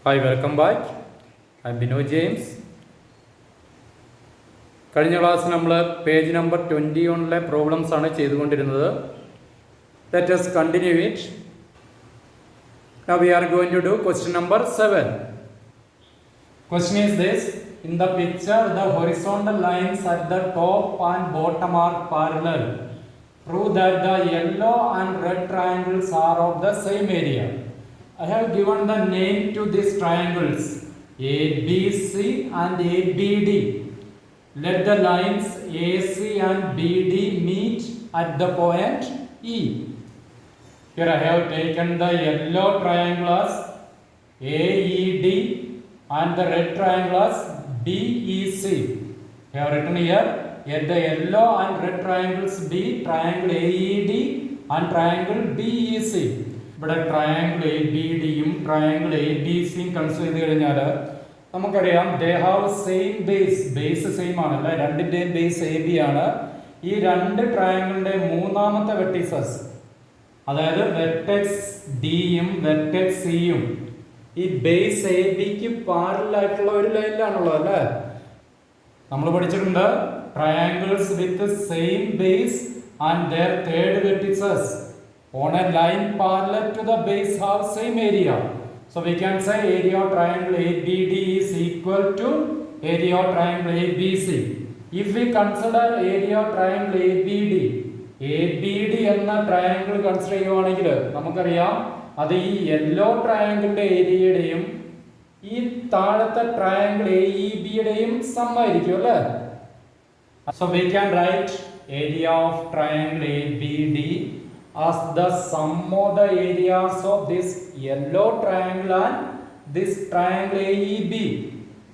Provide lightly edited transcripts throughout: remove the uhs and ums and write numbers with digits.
Hi, welcome back. I'm Bino James. കഴിഞ്ഞ class നമ്മൾ page number 21 problems ആണ് ചെയ്തുകൊണ്ടിരുന്നത്. Let us continue it. Now we are going to do question number 7. Question is this: in the picture, the horizontal lines at the top and bottom are parallel. Prove that the yellow and red triangles are of the same area. I have given the name to these triangles ABC and ABD. Let the lines AC and BD meet at the point E. Here I have taken the yellow triangle as AED and the red triangle as BEC. I have written here, let the yellow and red triangles be triangle AED and triangle BEC. ഇവിടെ triangle A B ഡിയും triangle A B സിയും consider ചെയ്ത് കഴിഞ്ഞാൽ നമുക്കറിയാം they have same base same ആണല്ലേ, രണ്ടിൻ്റെയും base A B ആണ്. ഈ രണ്ട് ട്രയാങ്കിളിൻ്റെ മൂന്നാമത്തെ വെർട്ടീസസ്, അതായത് വെർട്ടെക്സ് ഡിയും വെർട്ടെക്സ് സിയും ഈ ബേസ് എ ബിക്ക് പാരലായിട്ടുള്ള ഒരു ലൈനിലാണുള്ളത് അല്ലേ. നമ്മൾ പഠിച്ചിട്ടുണ്ട് triangles with same base and their third vertices on a line parallel to the base have same area. So we can say area of triangle ABD is equal to area of triangle ABC. If we consider area of triangle ABD എന്ന triangle consider ചെയ്യുവാണെങ്കിൽ നമുക്കറിയാം അത് ഈ yellow ട്രയാങ്കിളിന്റെ ഏരിയയുടെയും ഈ താഴത്തെ triangle AEBയുടെയും some ആയിരിക്കും അല്ലേ. So we can write area of triangle ABD as the sum of the areas of this yellow triangle and this triangle AEB.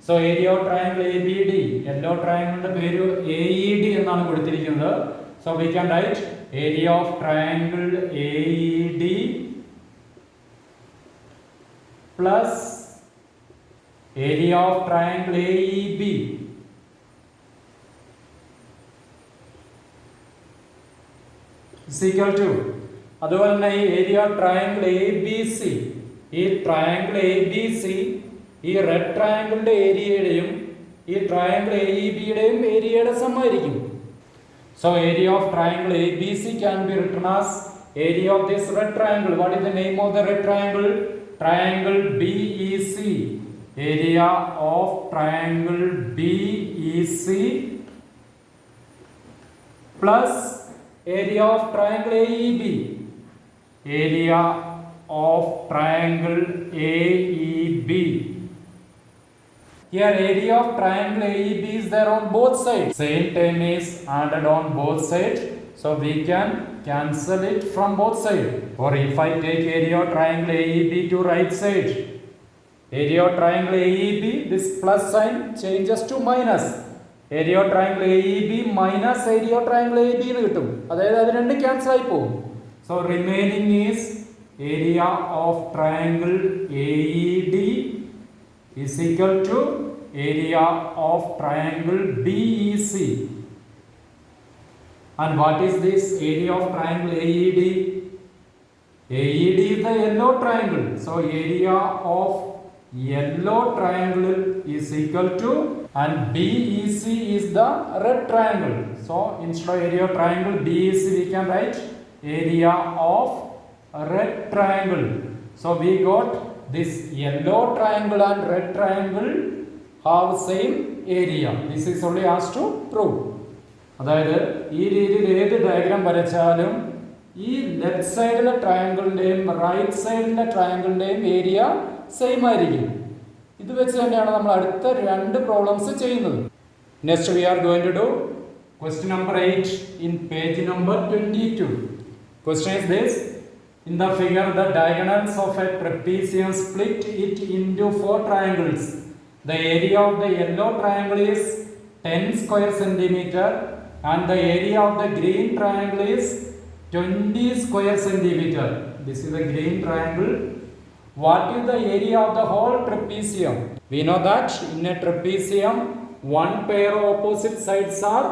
So area of triangle ABD, yellow triangle പേര് AED എന്നാണ് കൊടുത്തിരിക്കുന്നത്. So we can write area of triangle AED plus area of triangle AEB is equal to, അതുപോലെ തന്നെ ഈ area triangle A B C, ഈ triangle A B C ഈ red ട്രയാങ്കിളിന്റെ ഏരിയയുടെയും ഈ ട്രയാങ്കിൾ എ ഇ ബിയുടെയും ഏരിയയുടെ സമമായിരിക്കും. So area of triangle A B C can be written as area of this red triangle. What is the name of the red triangle? Triangle B E C. Area of triangle B E C plus area of triangle AEB, area of triangle AEB. Here area of triangle AEB is there on both sides. Same term is added on both sides, so we can cancel it from both sides. Or if I take area of triangle AEB to right side, area of triangle AEB, this plus sign changes to minus. Area of triangle A E B minus area of triangle A B എന്ന് കിട്ടും. അതായത് അത് രണ്ടും cancel ആയി പോകും. So remaining is area of triangle A E D is equal to area of triangle B E C. And what is this area of triangle A E D? A E D is the yellow triangle. So area of yellow triangle is equal to, and BEC is the red triangle. So instead of area of triangle BEC we can write area of red triangle. So we got this yellow triangle and red triangle have same area. This is only asked to prove. അതായത് ഈ രീതിയിൽ ഏത് diagram വരച്ചാലും ഈ left സൈഡിലെ ട്രയാങ്കിളിന്റെയും right സൈഡിലെ ട്രയാങ്കിളിന്റെയും area same ആയിരിക്കും. ഇത് വെച്ച് തന്നെയാണ് നമ്മൾ അടുത്ത രണ്ട് പ്രോബ്ലംസ് ചെയ്യുന്നത്. Next we are going to do question number 8 in page number 22. Question is this: in the figure the diagonals of a trapezium split it into 4 triangles. The area of the yellow triangle is 10 square centimetre and the area of the green triangle is 20 square centimetre. This is the green triangle. What is the area of the whole trapezium? We know that in a trapezium one pair of opposite sides are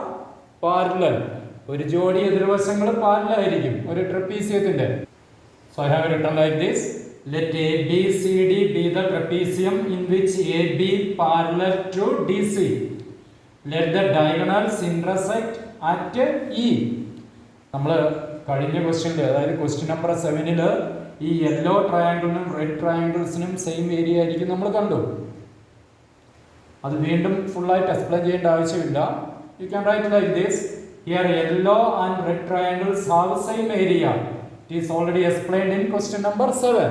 parallel. ഒരു ജോഡി എതിർവശങ്ങൾ parallel ആയിരിക്കും ഒരു ട്രപ്പീസിയത്തിന്റെ. So I have written like this: let ABCD be the trapezium in which AB parallel to DC. Let the diagonals intersect at E. നമ്മൾ കഴിഞ്ഞ ക്വസ്റ്റ്യനിൽ, അതായത് question number 7-ൽ ഈ yellow ട്രയാങ്കിളിനും red ട്രയാങ്കിൾസിനും same area ആയിരിക്കും നമ്മൾ കണ്ടു. അത് വീണ്ടും ഫുള്ളായിട്ട് എക്സ്പ്ലെയിൻ ചെയ്യേണ്ട ആവശ്യമില്ല. You can write like this. Here yellow and red triangles have same area. It is already explained in question number 7.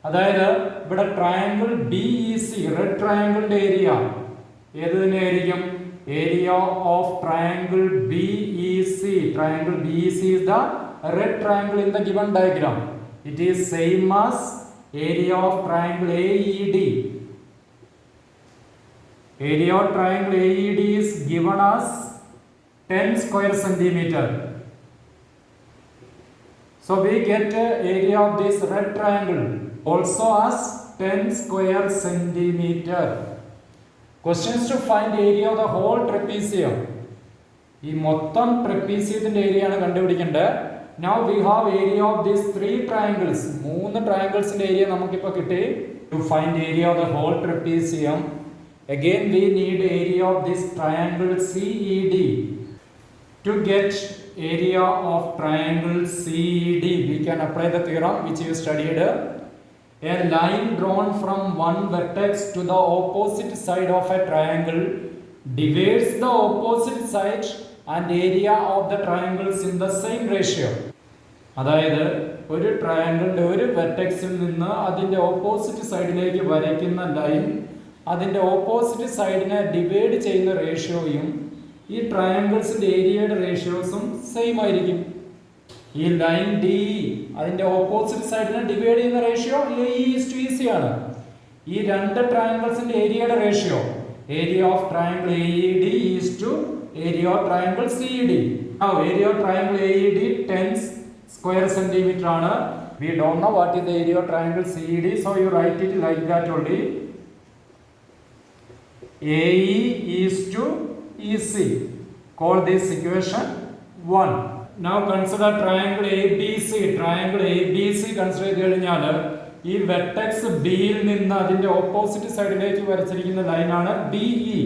അതായത് ഇവിടെ ട്രയാങ്കിൾ BEC, റെഡ് ട്രയാങ്കിളിന്റെ ഏരിയ ഏത് തന്നെയായിരിക്കും? Area of triangle BEC. Triangle BEC is the red triangle in the given diagram. It is same as area of triangle AED. Area of triangle AED is given as 10 square centimeter. So we get area of this red triangle also as 10 square centimeter. Questions to find area of the whole trapezium. ഈ മൊത്തം ട്രപ്പീസിയത്തിന്റെ area ആണ് കണ്ടുപിടിക്കേണ്ടത്. Now we have area of these 3 triangles. 3 ട്രയാങ്കിൾസിന്റെ area നമുക്കിപ്പോൾ കിട്ടി. To find area of the whole trapezium, again we need area of this triangle CED. To get area of triangle CED, we can apply the theorem which you studied. A line drawn from one vertex to the opposite side of a triangle divides the opposite side and area of the triangles in the same ratio. അതായത് ഒരു ട്രയാങ്കിളിന്റെ ഒരു വെർട്ടെക്സിൽ നിന്ന് അതിന്റെ opposite സൈഡിലേക്ക് വരയ്ക്കുന്ന line അതിന്റെ opposite സൈഡിനെ ഡിവൈഡ് ചെയ്യുന്ന റേഷ്യോയും ഈ ട്രയാങ്കിൾസിന്റെ ഏരിയയുടെ റേഷ്യോസും സെയിം ആയിരിക്കും. ഈ ലൈൻ DE അതിന്റെ ഓപ്പോസിറ്റ് സൈഡിനെ ഡിവൈഡ് ചെയ്യുന്ന റേഷ്യോ AE:EC ആണ്. ഈ രണ്ട് ട്രയാങ്കിൾസിന്റെ ഏരിയയുടെ ratio area of triangle AED is to area of triangle CED. Now area of triangle AED 10 square centimeter ആണ്. We don't know what is the area of triangle CED, so you write it like that only. AE is to EC. Call this equation 1. Now consider triangle ABC. Triangle ABC consider ചെയ്ത് കഴിഞ്ഞാൽ ഈ vertex ബിയിൽ നിന്ന് അതിന്റെ opposite സൈഡിലേക്ക് വരച്ചിരിക്കുന്ന ലൈനാണ് BE.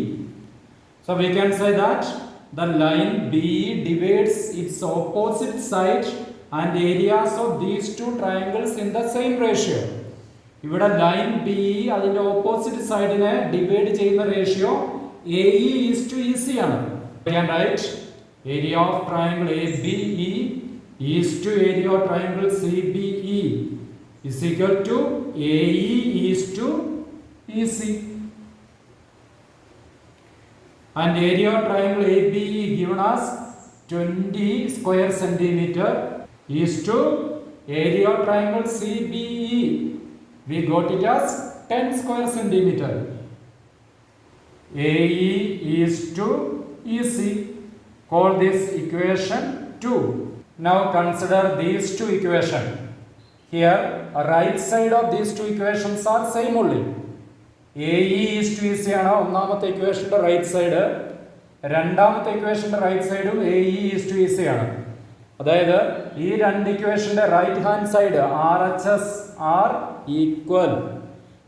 So we can say that the line BE divides its opposite side and areas of these two triangles in the same ratio. ഇവിടെ line BE അതിന്റെ ഓപ്പോസിറ്റ് സൈഡിനെ ഡിവൈഡ് ചെയ്യുന്ന റേഷ്യോ AE:EC ആണ്. We can write area of triangle ABE is to area of triangle CBE is equal to AE:EC. And area of triangle ABE given us 20 square centimeter is to area of triangle CBE. We got it as 10 square centimeter. AE is to EC. Call this equation 2. Now consider these two equations. Here right side of these two equations are same only. AE:EC ആണ് ഒന്നാമത്തെ ഇക്വേഷന്റെ right side. രണ്ടാമത്തെ ഇക്വേഷന്റെ right സൈഡും AE:EC ആണ്. അതായത് ഈ രണ്ട് ഇക്വേഷന്റെ right hand side RHS are equal.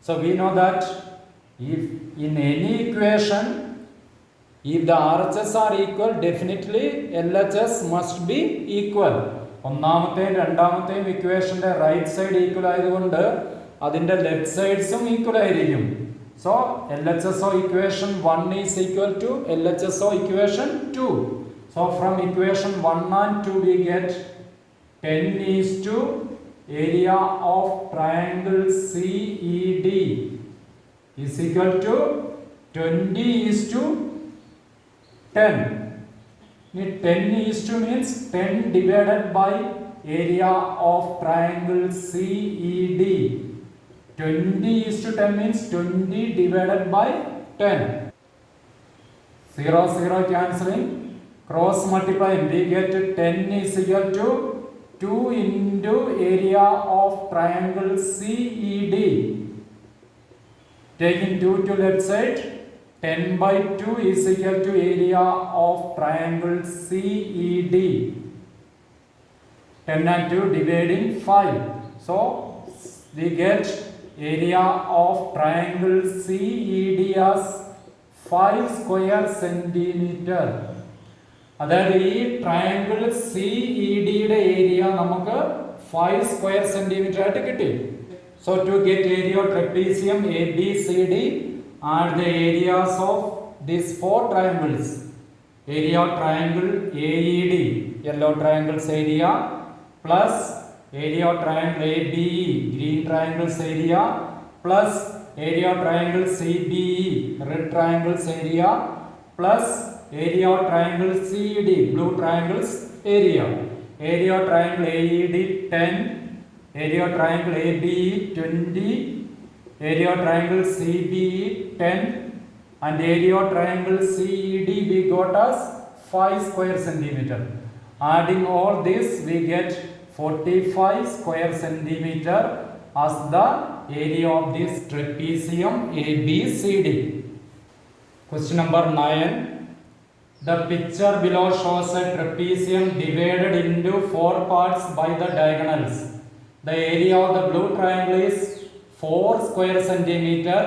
So we know that if in any equation if the RHS are equal, definitely LHS must be equal. ഒന്നാമത്തെയും രണ്ടാമത്തെയും ഇക്വേഷന്റെ റൈറ്റ് സൈഡ് ഈക്വൽ ആയതുകൊണ്ട് അതിന്റെ ലെഫ്റ്റ് സൈഡ്സും ഈക്വൽ ആയിരിക്കും. So LHS of equation 1 is equal to LHS of equation 2. So from equation 1 and 2 we get 10 is to area of triangle CED is equal to 20 is to 10. 10 is to means 10 divided by area of triangle CED. 20 is to 10 means 20 divided by 10. 0 0 cancelling, cross multiplying, we get 10 is equal to 2 into area of triangle CED. Taking 2 to left side, 10 by 2 is equal to area of triangle CED. 10 and 2 dividing 5. So we get area of triangle CED as 5 square centimeter. അതായത് ഈ triangle CED area നമുക്ക് 5 square centimetre ആയിട്ട് കിട്ടി. So to get area of trapezium ABCD and the areas of these 4 triangles, area of triangle AED, yellow triangles area, plus area of triangle ABE, green triangles area, plus area of triangle CBE, red triangles area, plus area of triangle CED, blue triangles area. Area of triangle AED 10, area of triangle ABE 20, area of triangle CBE 10, and area of triangle CED we got as 5 square centimeter. Adding all this we get 45 square centimeter as the area of this trapezium ABCD. Question number 9. The picture below shows a trapezium divided into 4 parts by the diagonals. The area of the blue triangle is 4 square centimeter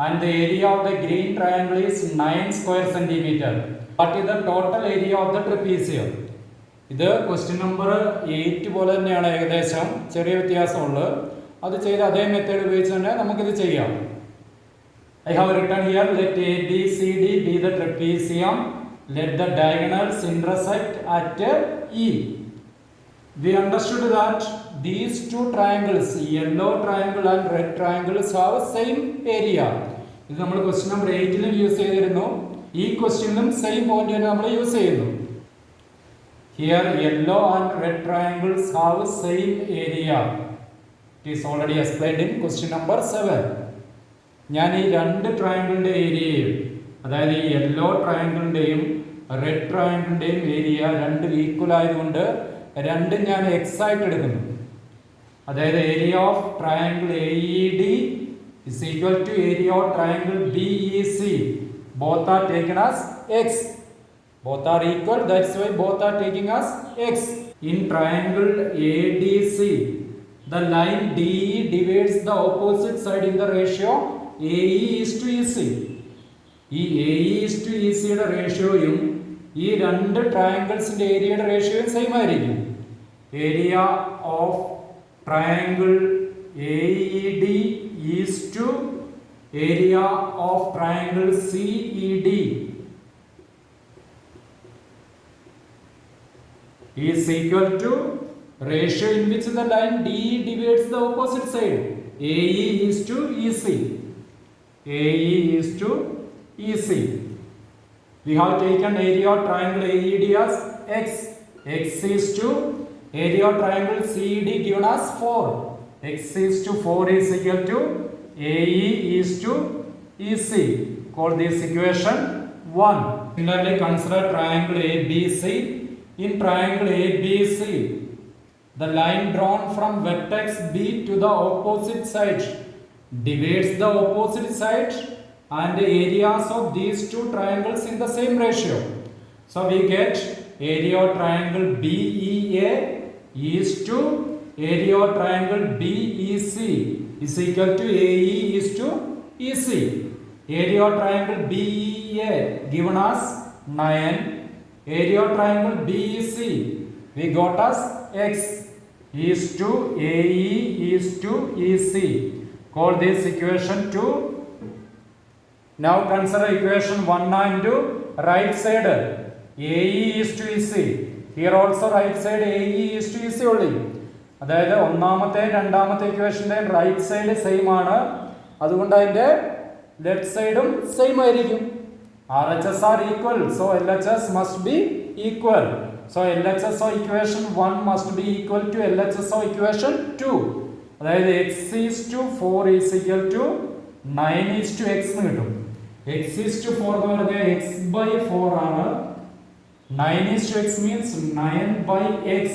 and the area of the green triangle is 9 square centimeter. What is the total area of the trapezium? ഇത് question number 8 പോലെ തന്നെയാണ്, ഏകദേശം ചെറിയ വ്യത്യാസമുള്ളത്. അത് ചെയ്ത് അതേ method ഉപയോഗിച്ച് തന്നെ നമുക്കിത് ചെയ്യാം. I have written here, let ABCD be the trapezium, let the diagonals intersect at E. We understood that these two triangles, yellow triangle and red triangles, have same area. ഇത് നമ്മൾ ക്വസ്റ്റ്യൻ നമ്പർ 8ലും യൂസ് ചെയ്തിരുന്നു, ഈ ക്വസ്റ്റ്യനിലും same point തന്നെ നമ്മൾ use ചെയ്യുന്നു. Here yellow and red triangles have same area. It is already explained in question number 7. ഞാൻ ഈ രണ്ട് ട്രയാങ്കിളിന്റെ ഏരിയയും, അതായത് ഈ യെല്ലോ ട്രയാങ്കിളിന്റെയും റെഡ് ട്രയാങ്കിളിന്റെയും ഏരിയ രണ്ടും ഈക്വൽ ആയതുകൊണ്ട് രണ്ടും ഞാൻ എക്സ് ആയിട്ട് എടുക്കുന്നു. അതായത് area of triangle AED is equal to area of triangle BEC. Both are taken as x. Both are equal, that's why both are taking as x. In triangle ADC, the line DE divides the opposite side in the ratio AE is to EC. ഈ AE is to EC യുടെ റേഷ്യോയും ഈ രണ്ട് ട്രയാങ്കിൾസിന്റെ ഏരിയയുടെ റേഷ്യോയും same ആയിരിക്കും. Area of triangle AED is to area of triangle CED is equal to ratio in which the line DE divides the opposite side. AE is to EC. AE is to EC. We have taken area of triangle AED as x. X is to area of triangle CED given as 4. X is to 4 is equal to AE is to EC. Call this equation 1. Similarly, consider triangle ABC. In triangle ABC, the line drawn from vertex B to the opposite side divides the opposite side and the areas of these two triangles in the same ratio. So we get area of triangle BEA is to area of triangle BEC is equal to AE is to EC. Area of triangle BEA given as 9. Area of triangle BEC we got as x is to AE is to EC. Call this equation 2. Now consider equation 1 and 2. Right side AE is to EC. Here also right side AE is to EC only. അതായത് ഒന്നാമത്തെ രണ്ടാമത്തെ ഇക്വേഷന്റെ right side same ആണ്, അതുകൊണ്ട് അതിന്റെ left സൈഡും same ആയിരിക്കും. RHS are equal, so LHS must be equal. So LHS of equation 1 must be equal to LHS of equation 2. അതായത് x is to 4 is equal to 9 is to x എന്ന് കിട്ടും. x is to 4 എന്ന് പറഞ്ഞാൽ x by 4 ആണ്. 9 is to x means 9 by x.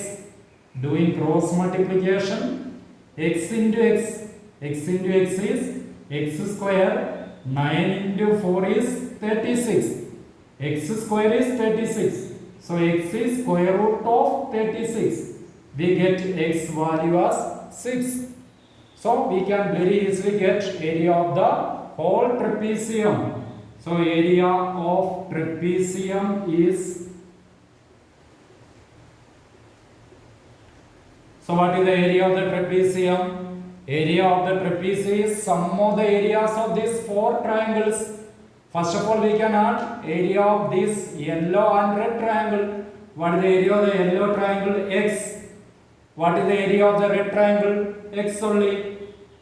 Doing cross multiplication, x into x, x into x is x square. 9 into 4 is 36. X square is 36. So x is square root of 36. We get x value as 6. So we can very easily get area of the whole trapezium. So area of trapezium is, so what is the area of the trapezium? Area of the trapezium is sum of the areas of these four triangles. First of all, we can add area of this yellow and red triangle. What is the area of the yellow triangle? X. What is the area of the red triangle? X only.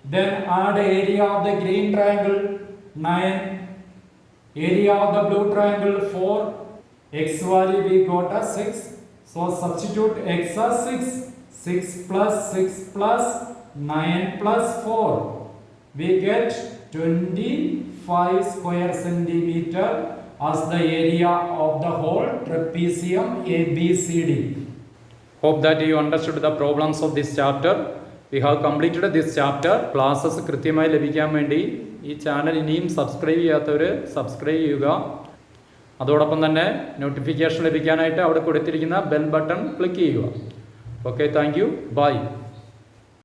Then add area of the green triangle, 9. Area of the blue triangle, 4. X value we got as 6. So substitute x as 6. 6 plus 6 plus 9 plus 4. We get 25 square centimeter as the area of the whole trapezium ABCD. Hope that you understood the problems of this chapter. We have completed this chapter. Classes കൃത്യമായി ലഭിക്കാൻ വേണ്ടി ഈ channel ഇനിയും subscribe ചെയ്യാത്തവർ subscribe ചെയ്യുക. അതോടൊപ്പം തന്നെ notification ലഭിക്കാനായിട്ട് അവിടെ കൊടുത്തിരിക്കുന്ന ബെൽ ബട്ടൺ ക്ലിക്ക് ചെയ്യുക. Okay, thank you, by.